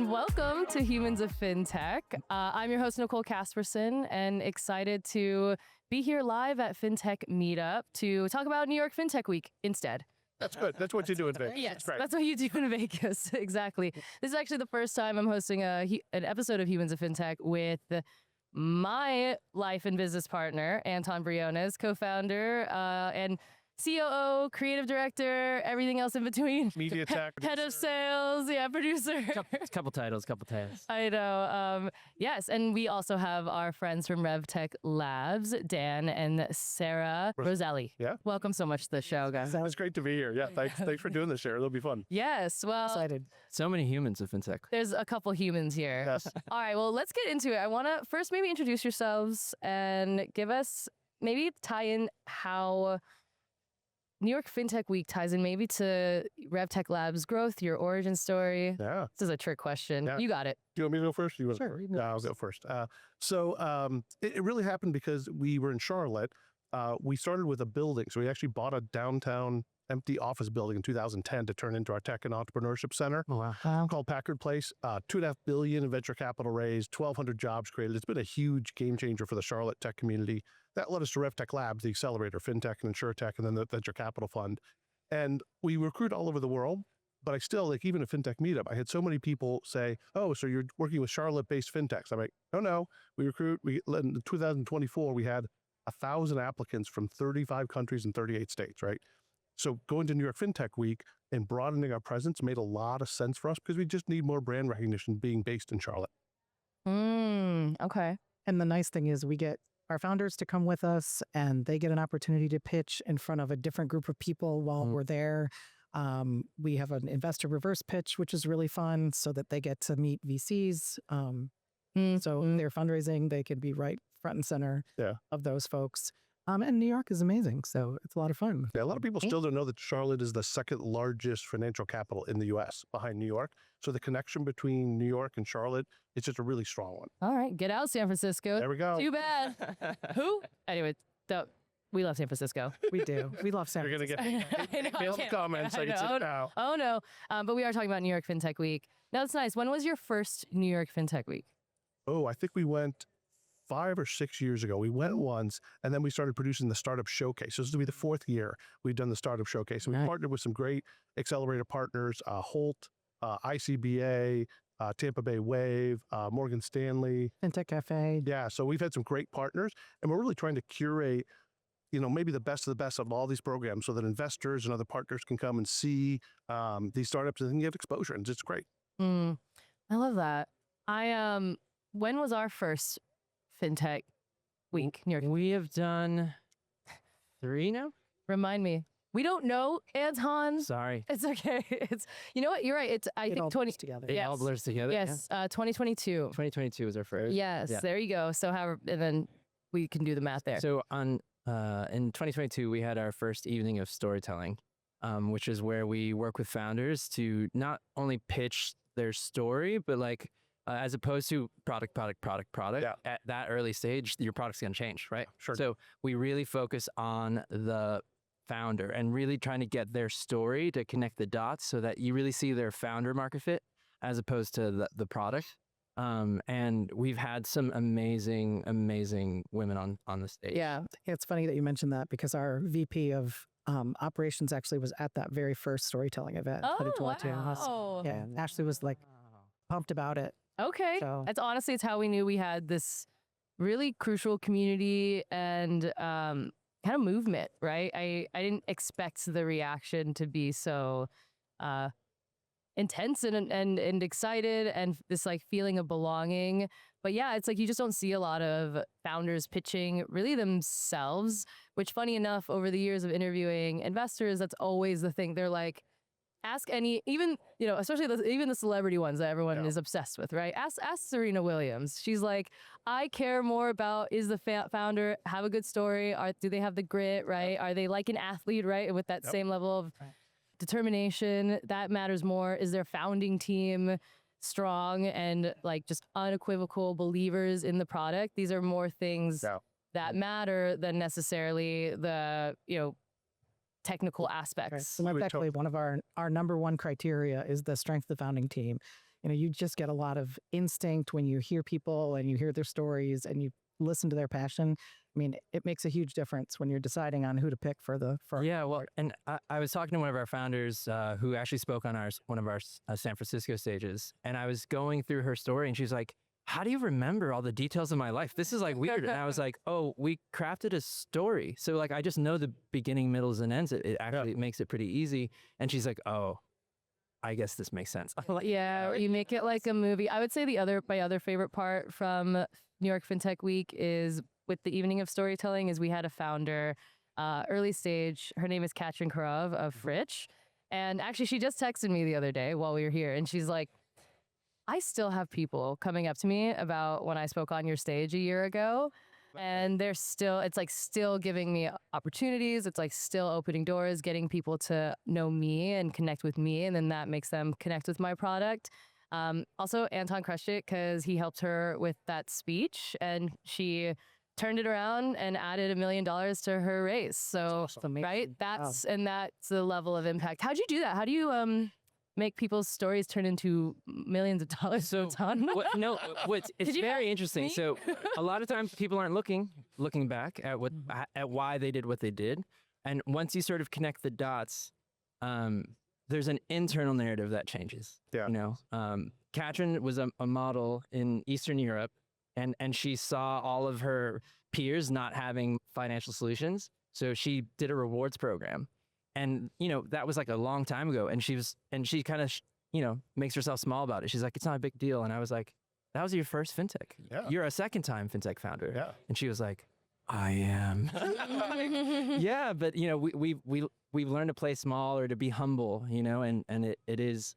Welcome to Humans of Fintech. I'm your host, Nicole Casper, and excited to be here live at Fintech Meetup to talk about New York Fintech Week instead. That's good. That's what you do in Vegas. Yes, that's what you do in Vegas. Exactly. This is actually the first time I'm hosting an episode of Humans of Fintech with my life and business partner, Anton Briones, co-founder and COO, creative director, everything else in between. Media tech. Head of sales, producer. Couple titles. I know. Yes, and we also have our friends from Rev Tech Labs, Dan and Sarah Roselli. Yeah. Welcome so much to the show, guys. It's great to be here. Yeah, thanks for doing this, Sarah. It'll be fun. Yes, well. Excited. So many humans of fintech. There's a couple humans here. Yes. All right, well, let's get into it. I want to first maybe introduce yourselves and give us, maybe tie in how New York Fintech Week ties in maybe to Rev Tech Labs growth, your origin story. Yeah. This is a trick question. Yeah. You got it. Do you want me to go first? Sure. I'll go first. It really happened because we were in Charlotte. We started with a building. So we actually bought a downtown empty office building in 2010 to turn into our tech and entrepreneurship center. Oh, wow. Called Packard Place. $2.5 billion in venture capital raised, 1,200 jobs created. It's been a huge game changer for the Charlotte tech community. That led us to Rev Tech Labs, the accelerator, fintech and insurtech, and then the venture capital fund. And we recruit all over the world. But I still, even at Fintech Meetup, I had so many people say, oh, so you're working with Charlotte-based fintechs. I'm like, no. We recruit. In 2024, we had 1,000 applicants from 35 countries and 38 states, right? So going to New York Fintech Week and broadening our presence made a lot of sense for us because we just need more brand recognition being based in Charlotte. Okay. And the nice thing is we get our founders to come with us and they get an opportunity to pitch in front of a different group of people while we're there. We have an investor reverse pitch, which is really fun so that they get to meet VCs. So they're fundraising, they could be right front and center of those folks. And New York is amazing. So it's a lot of fun. Yeah, a lot of people still don't know that Charlotte is the second largest financial capital in the U.S. behind New York. So the connection between New York and Charlotte is just a really strong one. All right. Get out, San Francisco. There we go. Too bad. Who? Anyway, we love San Francisco. We do. We love San You're going to Francisco. get failed comments. I can see it now. Oh, no. But we are talking about New York Fintech Week. Now, that's nice. When was your first New York Fintech Week? Oh, I think we went 5 or 6 years ago. We went once, and then we started producing the Startup Showcase. So this will be the 4th year we've done the Startup Showcase. And we partnered with some great accelerator partners, Holt, ICBA, Tampa Bay Wave, Morgan Stanley. Fintech Cafe. Yeah, so we've had some great partners, and we're really trying to curate, maybe the best of all these programs so that investors and other partners can come and see these startups and then get exposure. And it's great. I love that. When was our first Fintech Week? New York. We have done 3 now. Remind me. We don't know, Anton. Sorry. It's okay. It's, you know what? You're right. It's, I think 20 together. It all blurs together. Yes. 2022. 2022 was our first. Yes. There you go. So however, and then we can do the math there. So in 2022, we had our first evening of storytelling, which is where we work with founders to not only pitch their story, but as opposed to product, at that early stage, your product's going to change, right? Sure. So we really focus on the founder and really trying to get their story to connect the dots so that you really see their founder market fit as opposed to the product. And we've had some amazing women on the stage. Yeah. It's funny that you mentioned that because our VP of operations actually was at that very first storytelling event. Oh, wow. Yeah. Ashley was pumped about it. Okay. So. It's how we knew we had this really crucial community and kind of movement, right? I didn't expect the reaction to be so intense and excited and this feeling of belonging. But yeah, it's you just don't see a lot of founders pitching really themselves, which funny enough, over the years of interviewing investors, that's always the thing. They're like, ask any, even, especially even the celebrity ones that everyone is obsessed with, right? Ask Serena Williams. She's like, I care more about, is the founder have a good story? Do they have the grit, right? Are they like an athlete, right? With that same level of determination, that matters more. Is their founding team strong and just unequivocal believers in the product? These are more things that matter than necessarily the, technical aspects. Right. So that's actually one of our number one criteria is the strength of the founding team. you just get a lot of instinct when you hear people and you hear their stories and you listen to their passion. I mean, it makes a huge difference when you're deciding on who to pick for yeah, well, and I was talking to one of our founders who actually spoke on one of our San Francisco stages, and I was going through her story, and she's like, how do you remember all the details of my life? This is like weird. And I was like, oh, we crafted a story. So like, I just know the beginning, middles, and ends. It actually makes it pretty easy. And she's like, oh, I guess this makes sense. Like, yeah, you make it like a movie. I would say my other favorite part from New York Fintech Week is with the evening of storytelling is we had a founder, early stage. Her name is Katrin Karov of Fritch. And actually, she just texted me the other day while we were here. And she's like, I still have people coming up to me about when I spoke on your stage a year ago. And it's like still giving me opportunities. It's like still opening doors, getting people to know me and connect with me. And then that makes them connect with my product. Also, Anton crushed it because he helped her with that speech and she turned it around and added $1 million to her raise. So, right? That's the level of impact. How'd you do that? How do you make people's stories turn into millions of dollars a ton? It's very interesting. So a lot of times people aren't looking back at at why they did what they did. And once you sort of connect the dots, there's an internal narrative that changes. Yeah. Katrin was a model in Eastern Europe and she saw all of her peers not having financial solutions. So she did a rewards program. And, that was like a long time ago. And she kind of, makes herself small about it. She's like, it's not a big deal. And I was like, that was your first fintech. Yeah. You're a second time fintech founder. Yeah. And she was like, I am. Yeah. But, we've learned to play small or to be humble, and it is,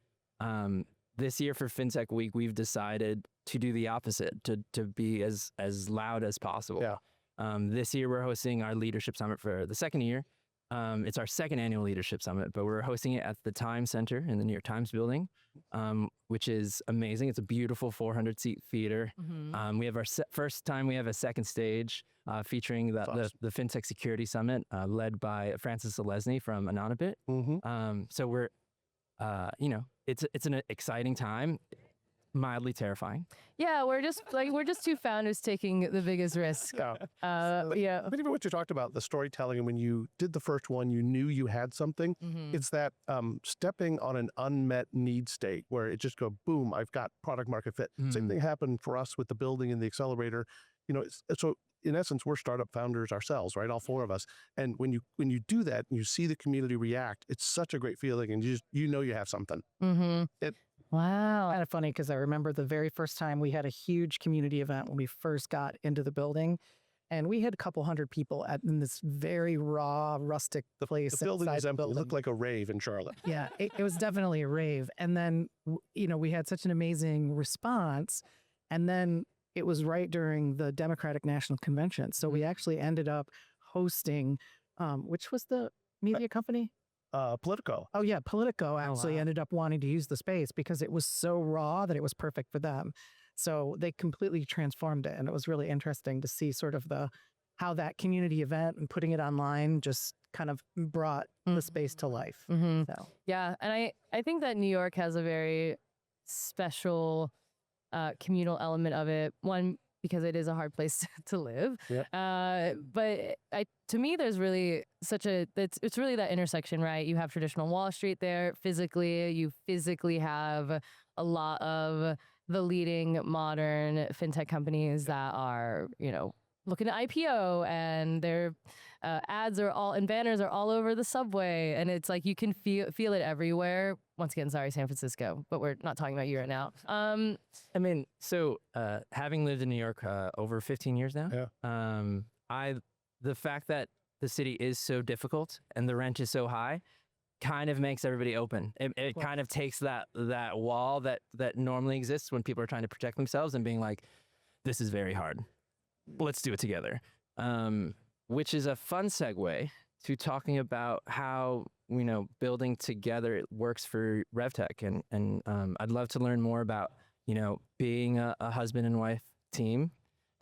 this year for Fintech Week, we've decided to do the opposite, to be as loud as possible. Yeah. This year we're hosting our leadership summit for the second year. It's our second annual leadership summit, but we're hosting it at the Times Center in the New York Times building, which is amazing. It's a beautiful 400-seat theater. Mm-hmm. We have our first time we have a second stage featuring the Fintech Security Summit led by Francis Zelesny from Anonybit. Mm-hmm. So we're, it's an exciting time. Mildly terrifying. Yeah, we're just two founders taking the biggest risk. Yeah. But even what you talked about, the storytelling, and when you did the first one, you knew you had something. Mm-hmm. It's that stepping on an unmet need state where it just go, boom, I've got product market fit. Same thing happened for us with the building and the accelerator. So in essence, we're startup founders ourselves, right? All four of us. And when you do that and you see the community react, it's such a great feeling, and you know you have something. Mm-hmm. Wow. Kind of funny because I remember the very first time we had a huge community event when we first got into the building, and we had a couple hundred people in this very raw, rustic place. The building was empty. It looked like a rave in Charlotte. Yeah, it was definitely a rave. And then, we had such an amazing response. And then it was right during the Democratic National Convention. So we actually ended up hosting, which was the media company? Politico. Oh yeah, Politico actually ended up wanting to use the space because it was so raw that it was perfect for them. So they completely transformed it, and it was really interesting to see sort of how that community event and putting it online just kind of brought the space to life. Mm-hmm. So. Yeah, and I think that New York has a very special communal element of it. One, because it is a hard place to live. Yeah. But to me, there's really it's really that intersection, right? You have traditional Wall Street there physically. You physically have a lot of the leading modern fintech companies that are, looking to IPO, and their ads and banners are all over the subway. And it's like you can feel it everywhere. Once again, sorry, San Francisco, but we're not talking about you right now. Having lived in New York over 15 years now, the fact that the city is so difficult and the rent is so high kind of makes everybody open. It kind of takes that wall that normally exists when people are trying to protect themselves and being like, this is very hard. Let's do it together. Which is a fun segue to talking about how, building together works for Rev Tech. And I'd love to learn more about, being a husband and wife team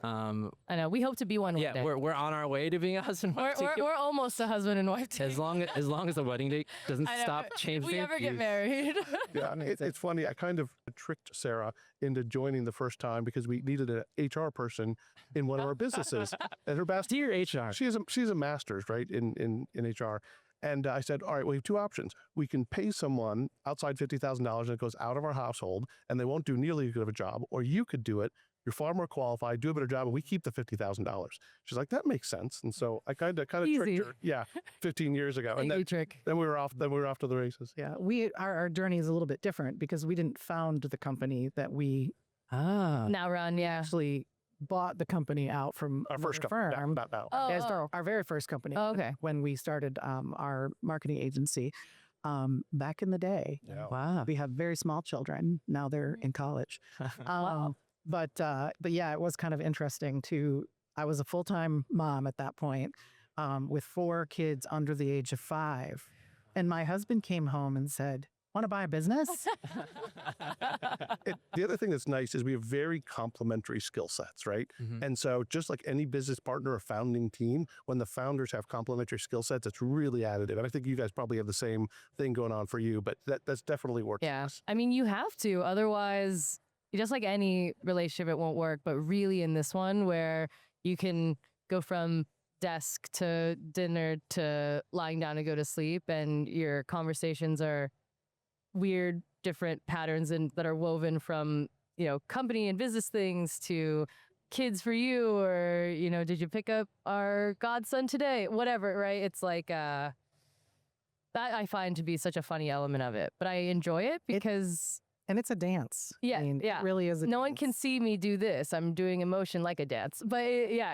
I know. We hope to be one Yeah, day. we're on our way to being a husband and wife. We're almost a husband and wife. as long as the wedding date doesn't I know. stop changing. If we ever get married. Yeah, it's funny. I kind of tricked Sarah into joining the first time because we needed an HR person in one of our businesses. And her best, Dear HR. she's a master's, right, in HR. And I said, all right, we have two options. We can pay someone outside $50,000 and it goes out of our household and they won't do nearly as good of a job. Or you could do it. You're far more qualified, do a better job, and we keep the $50,000. She's like, that makes sense. And so I kind of Easy. tricked her. Yeah, 15 years ago. And Easy trick. then we were off to the races. Yeah, our journey is a little bit different because we didn't found the company that we Now run, yeah. actually bought the company out from Our first another company. firm. Not now. Oh, As our very first company. Oh, okay. When we started our marketing agency back in the day. Yeah. Wow. We have very small children. Now they're in college. Wow. But yeah, it was kind of interesting to, I was a full-time mom at that point with 4 kids under the age of 5. And my husband came home and said, want to buy a business? The other thing that's nice is we have very complementary skill sets, right? Mhm. And so just like any business partner or founding team, when the founders have complementary skill sets, it's really additive. And I think you guys probably have the same thing going on for you, but that's definitely worked. Yeah. For us. I mean, you have to. Otherwise, just like any relationship, it won't work. But really in this one where you can go from desk to dinner to lying down to go to sleep and your conversations are weird, different patterns and that are woven from, company and business things to kids for you or, did you pick up our godson today? Whatever, right? It's like that I find to be such a funny element of it. But I enjoy it because And it's a dance. Yeah, I mean, yeah. It really is a no one dance. can see me do this. I'm doing emotion like a dance. But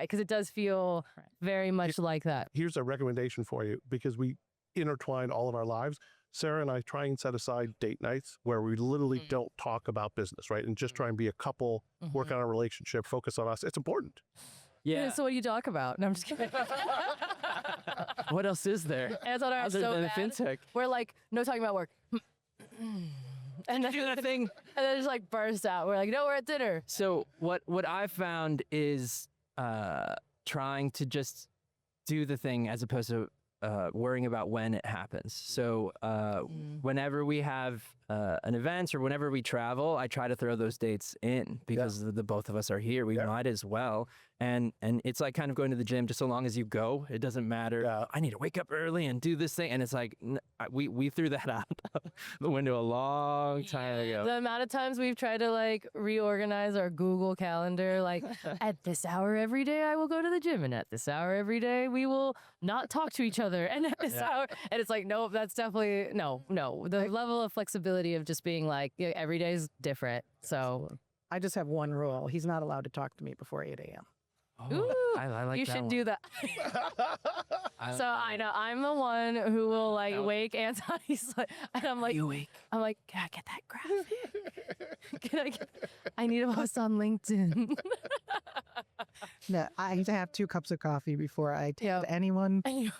because it does feel very much like that. Here's a recommendation for you because we intertwine all of our lives. Sarah and I try and set aside date nights where we literally don't talk about business, right? And just try and be a couple, work on our relationship, focus on us. It's important. Yeah. So what do you talk about? No, I'm just kidding. What else is there? Anton and I are Other so than bad. fintech. We're like, no talking about work. And then Do that thing. And then just like burst out. We're like, no, we're at dinner. So what I found is trying to just do the thing as opposed to worrying about when it happens. So whenever we have an event or whenever we travel, I try to throw those dates in because the both of us are here. We might as well. And it's like kind of going to the gym. Just so long as you go, it doesn't matter. Yeah. I need to wake up early and do this thing. And it's like we threw that out the window a long time ago. The amount of times we've tried to like reorganize our Google Calendar, like at this hour every day I will go to the gym, and at this hour every day we will not talk to each other, and at this hour, and it's like, nope, that's definitely no. The level of flexibility of just being like every day is different. So I just have one rule. He's not allowed to talk to me before 8 a.m. Oh, ooh, I like you that should one. do that. So I know I'm the one who will like wake Anton. He's like, and I'm like, You wake. I'm like, can I get that graphic? I need a post on LinkedIn. No, I need to have 2 cups of coffee before I text Yep. anyone That's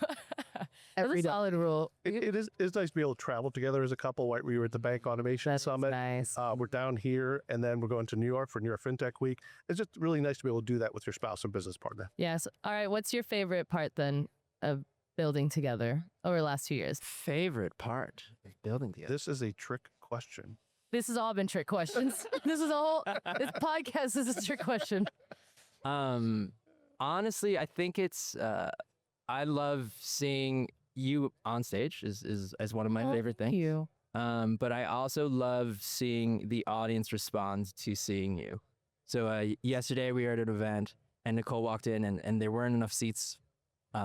every a day. solid rule. It's nice to be able to travel together as a couple. Right? We were at the Bank Automation That's Summit. nice. We're down here, and then we're going to New York for New York Fintech Week. It's just really nice to be able to do that with your spouse and business partner. Yes. All right. What's your favorite part then of building together over the last 2 years? Favorite part of building together. This is a trick question. This has all been trick questions. This podcast is a trick question. Honestly, I think it's I love seeing you on stage is one of my favorite things. You. But I also love seeing the audience respond to seeing you. So yesterday we were at an event and Nicole walked in and there weren't enough seats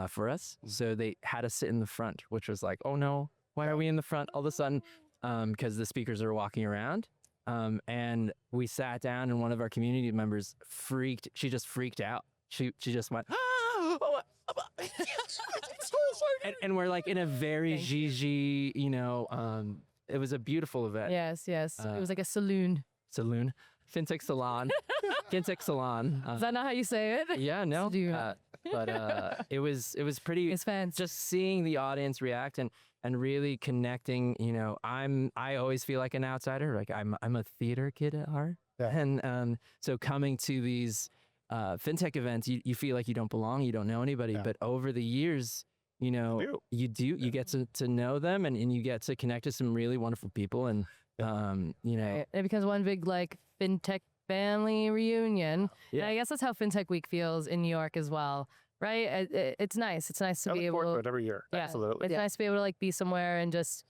for us. So they had us sit in the front, which was like, oh no, why are we in the front all of a sudden? Because the speakers are walking around. And we sat down and one of our community members she just freaked out. She just went, and we're like in a very Gigi, it was a beautiful event. Yes. It was like a saloon. Saloon, fintech salon, fintech salon. Is that not how you say it? Yeah, no. Saloon. But it was pretty. It's fancy. Just seeing the audience react and really connecting. I always feel like an outsider. Like I'm a theater kid at heart, Yeah. and so coming to these fintech events, you feel like you don't belong, you don't know anybody. But over the years, you get to know them, and you get to connect to some really wonderful people. And, it becomes one big like fintech family reunion. Yeah. And I guess that's how Fintech Week feels in New York as well. Right? It's nice. It's nice to be able to every year. Yeah, Absolutely. it's nice to be able to like be somewhere and just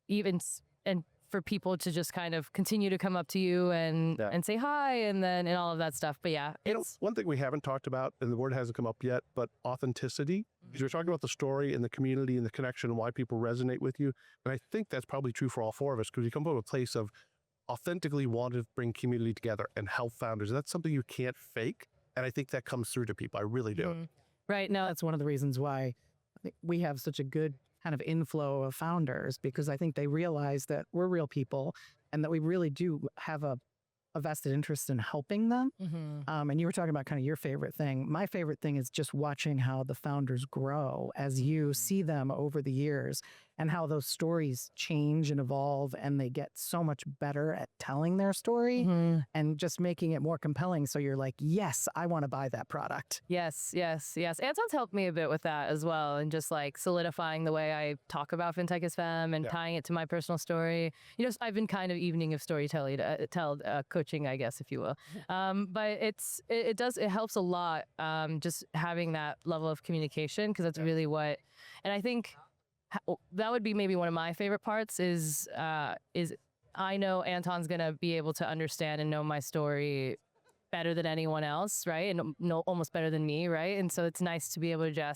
and for people to just kind of continue to come up to you and say hi and all of that stuff. But yeah, one thing we haven't talked about, and the word hasn't come up yet, but authenticity. Because we're talking about the story and the community and the connection and why people resonate with you. And I think that's probably true for all four of us, because you come from a place of authentically wanting to bring community together and help founders. That's something you can't fake. And I think that comes through to people. I really do. Right. No, That's one of the reasons why I think we have such a good kind of inflow of founders, because I think they realize that we're real people and that we really do have a vested interest in helping them. And you were talking about kind of your favorite thing. My favorite thing is just watching how the founders grow as you see them over the years, and how those stories change and evolve, and they get so much better at telling their story and just making it more compelling. So you're like, yes, I want to buy that product. Yes. Anton's helped me a bit with that as well, and just like solidifying the way I talk about Fintech is Femme and tying it to my personal story. I've been kind of evening of storytelling, coaching, I guess, if you will. But it helps a lot, just having that level of communication, because that's really what, and I think that would be maybe one of my favorite parts is I know Anton's gonna be able to understand and know my story better than anyone else, right? And know almost better than me, right? And so it's nice to be able to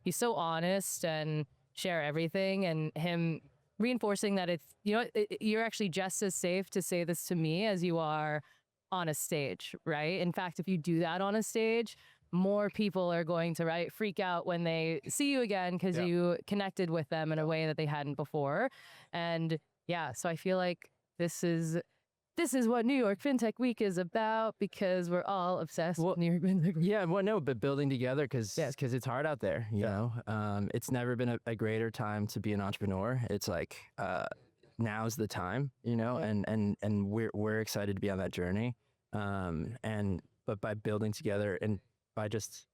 he's so honest and share everything, and him reinforcing that you're actually just as safe to say this to me as you are on a stage, right? In fact, if you do that on a stage, more people are going to freak out when they see you again, because you connected with them in a way that they hadn't before. And so I feel like this is what New York Fintech Week is about, because we're all obsessed with New York Fintech Week. Yeah, but building together, because it's hard out there, you know. It's never been a greater time to be an entrepreneur. It's like now's the time, and we're excited to be on that journey. But by building together and by just,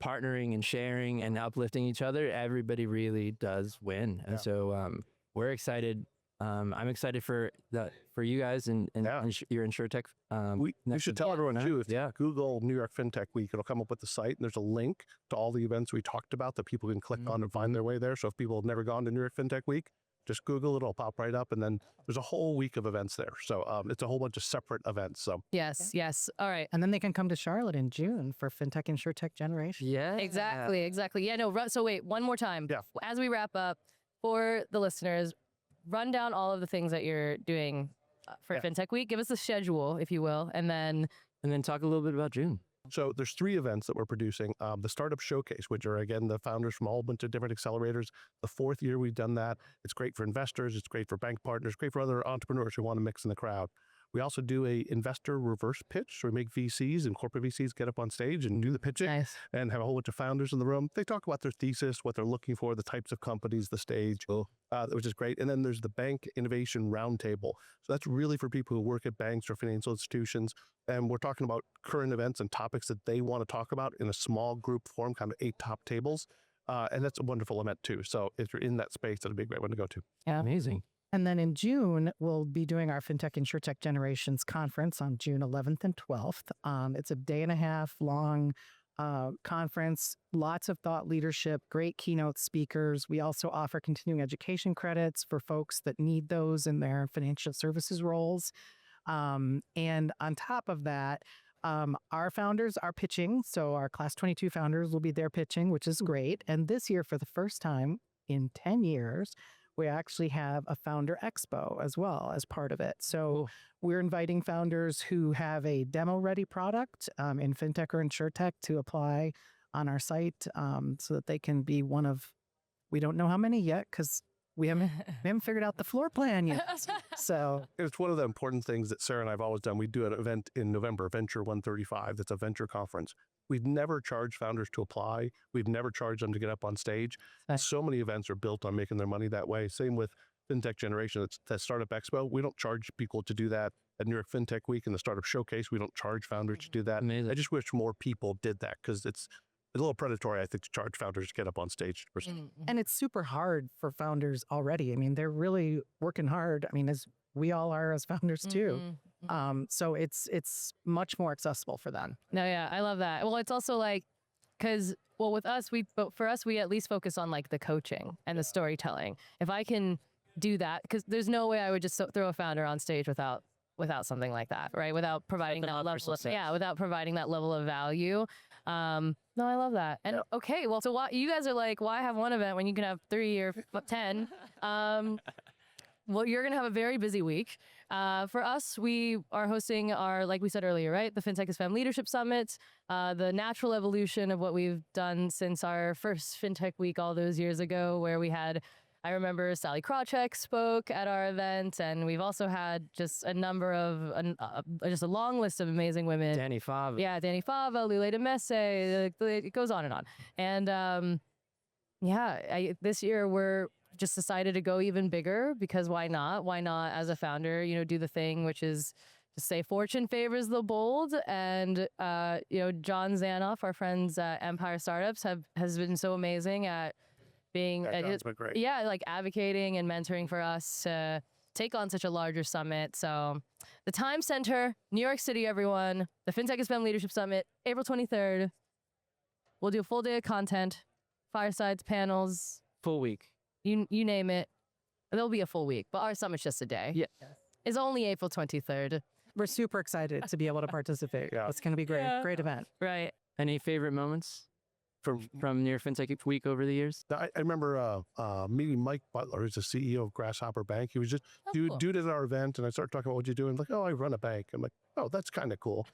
partnering and sharing and uplifting each other, everybody really does win. And so we're excited. I'm excited for you guys and your InsurTech. We should tell everyone too, if you Google New York Fintech Week, it'll come up with the site, and there's a link to all the events we talked about that people can click on and find their way there. So if people have never gone to New York Fintech Week, just Google it, it'll pop right up. And then there's a whole week of events there. So it's a whole bunch of separate events. So Yes. All right. And then they can come to Charlotte in June for Fintech InsurTech Generation. Yeah. Exactly. Yeah, no, so wait, one more time. Yeah. As we wrap up, for the listeners, run down all of the things that you're doing for Fintech Week. Give us a schedule, if you will, and then talk a little bit about June. So there's 3 events that we're producing. The Startup Showcase, which are, again, the founders from a whole bunch of different accelerators. The 4th year we've done that. It's great for investors. It's great for bank partners. Great for other entrepreneurs who want to mix in the crowd. We also do a investor reverse pitch. So we make VCs and corporate VCs get up on stage and do the pitching and have a whole bunch of founders in the room. They talk about their thesis, what they're looking for, the types of companies, the stage, which is great. And then there's the Bank Innovation Roundtable. So that's really for people who work at banks or financial institutions. And we're talking about current events and topics that they want to talk about in a small group form, kind of 8 top tables. And that's a wonderful event too. So if you're in that space, that'd be a great one to go to. Yeah. Amazing. And then in June, we'll be doing our Fintech InsurTech Generations Conference on June 11th and 12th. It's a 1.5 day long conference, lots of thought leadership, great keynote speakers. We also offer continuing education credits for folks that need those in their financial services roles. And on top of that, our founders are pitching. So our Class 22 founders will be there pitching, which is great. And this year, for the first time in 10 years, we actually have a founder expo as well as part of it. So we're inviting founders who have a demo-ready product in FinTech or InsurTech to apply on our site so that they can be one of, we don't know how many yet because we haven't figured out the floor plan yet. So it's one of the important things that Sarah and I have always done. We do an event in November, Venture 135. That's a venture conference. We've never charged founders to apply. We've never charged them to get up on stage. So many events are built on making their money that way. Same with FinTech Generation. It's that Startup Expo. We don't charge people to do that at New York Fintech Week and the Startup Showcase. We don't charge founders to do that. Amazing. I just wish more people did that because it's a little predatory, I think, to charge founders to get up on stage. And it's super hard for founders already. I mean, they're really working hard. I mean, as we all are as founders too. So it's much more accessible for them. No, yeah, I love that. Well, it's also like, because, well, with us, but for us, we at least focus on like the coaching and the storytelling. If I can do that, because there's no way I would just throw a founder on stage without something like that, right? Without providing that level of, without providing that level of value. No, I love that. And okay, well, so why you guys are like, why have one event when you can have 3 or 10? Well, you're going to have a very busy week. For us, we are hosting our, like we said earlier, right? The Fintech is Femme Leadership Summit, the natural evolution of what we've done since our first Fintech Week all those years ago, where we had, I remember Sally Krawcheck spoke at our event, and we've also had just a number of, just a long list of amazing women. Danny Fava. Yeah, Danny Fava, Lule de Messe, it goes on and on. And this year we're just decided to go even bigger because why not? Why not as a founder, do the thing, which is to say fortune favors the bold. And, John Zanoff, our friends at Empire Startups has been so amazing at being, John's been great. Yeah, like advocating and mentoring for us to take on such a larger summit. So the Time Center, New York City, everyone, the Fintech is Femme Leadership Summit, April 23rd. We'll do a full day of content, firesides, panels. Full week. You name it. There'll be a full week, but our summit's just a day. Yeah. It's only April 23rd. We're super excited to be able to participate. Yeah. It's going to be great. Yeah. Great event. Right. Any favorite moments from New York Fintech Week over the years? I remember meeting Mike Butler, who's the CEO of Grasshopper Bank. He was just cool. dude at our event, and I started talking about what you do, and like, oh, I run a bank. I'm like, oh, that's kind of cool.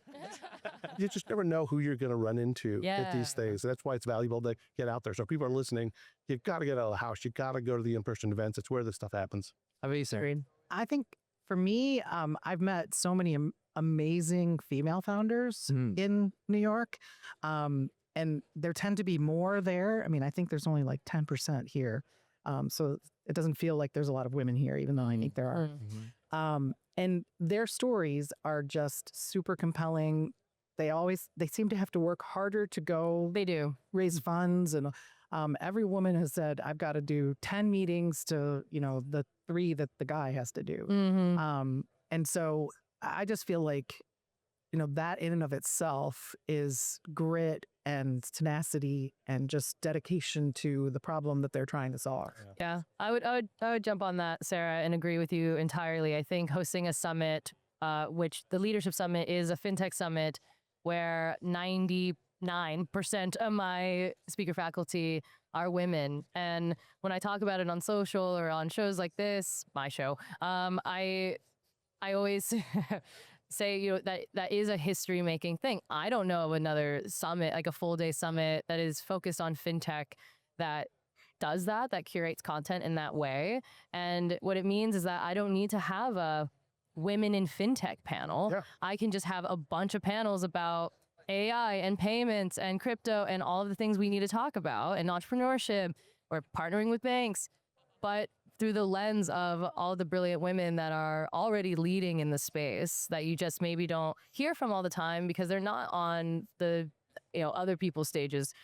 You just never know who you're going to run into at these things. And that's why it's valuable to get out there. So if people are listening, you've got to get out of the house. You've got to go to the in-person events. It's where this stuff happens. How about you, sir? I think for me, I've met so many amazing female founders in New York. And there tend to be more there. I mean, I think there's only like 10% here. So it doesn't feel like there's a lot of women here, even though I think there are. And their stories are just super compelling. They seem to have to work harder to go. They do. Raise funds. And every woman has said, I've got to do 10 meetings to, the 3 that the guy has to do. And so I just feel like, that in and of itself is grit and tenacity and just dedication to the problem that they're trying to solve. Yeah, I would jump on that, Sarah, and agree with you entirely. I think hosting a summit, which the Leadership Summit is a fintech summit where 99% of my speaker faculty are women. And when I talk about it on social or on shows like this, my show, I always say, that is a history making thing. I don't know of another summit, like a full day summit that is focused on fintech that does that curates content in that way. And what it means is that I don't need to have a women in fintech panel. Yeah. I can just have a bunch of panels about AI and payments and crypto and all of the things we need to talk about and entrepreneurship or partnering with banks. But through the lens of all the brilliant women that are already leading in the space that you just maybe don't hear from all the time because they're not on the, other people's stages.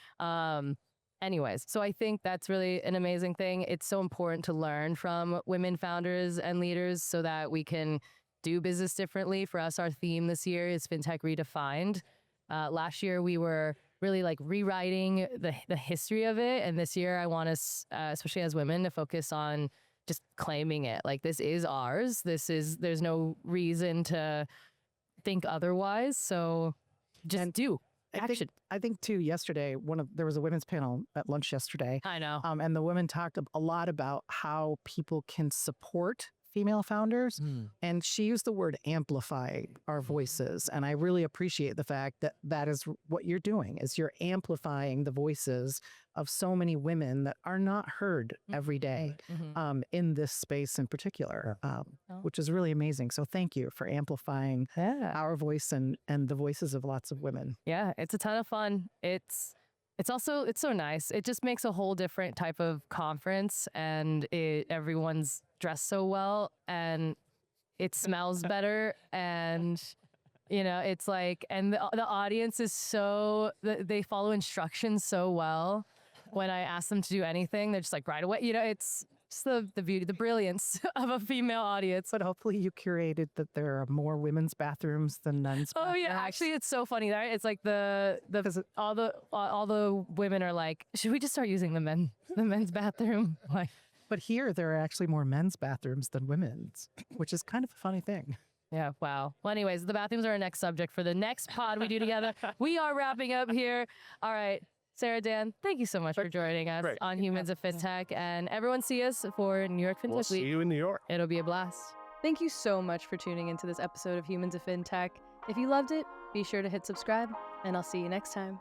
Anyways, so I think that's really an amazing thing. It's so important to learn from women founders and leaders so that we can do business differently. For us, our theme this year is FinTech Redefined. Last year, we were really like rewriting the history of it. And this year I want us, especially as women, to focus on just claiming it. Like, this is ours. There's no reason to think otherwise. So just do action. I think too, yesterday, there was a women's panel at lunch yesterday. I know. And the women talked a lot about how people can support female founders. And she used the word amplify our voices. And I really appreciate the fact that that is what you're doing, is you're amplifying the voices of so many women that are not heard every day in this space in particular, which is really amazing. So thank you for amplifying our voice and the voices of lots of women. Yeah, it's a ton of fun. It's so nice. It just makes a whole different type of conference, and everyone's dressed so well, and it smells better, and it's like, and the audience is so, they follow instructions so well. When I ask them to do anything, they're just like right away. It's just the beauty, the brilliance of a female audience. But hopefully you curated that there are more women's bathrooms than men's. Oh yeah, actually, it's so funny. Right? It's like all the women are like, should we just start using the men's bathroom? Like, but here there are actually more men's bathrooms than women's, which is kind of a funny thing. yeah, wow. Well, anyways, the bathrooms are our next subject for the next pod we do together. We are wrapping up here. All right. Sarah, Dan, thank you so much for joining us on Humans of Fintech. And everyone see us for New York Fintech We'll see Week. you in New York. It'll be a blast. Thank you so much for tuning into this episode of Humans of Fintech. If you loved it, be sure to hit subscribe, and I'll see you next time.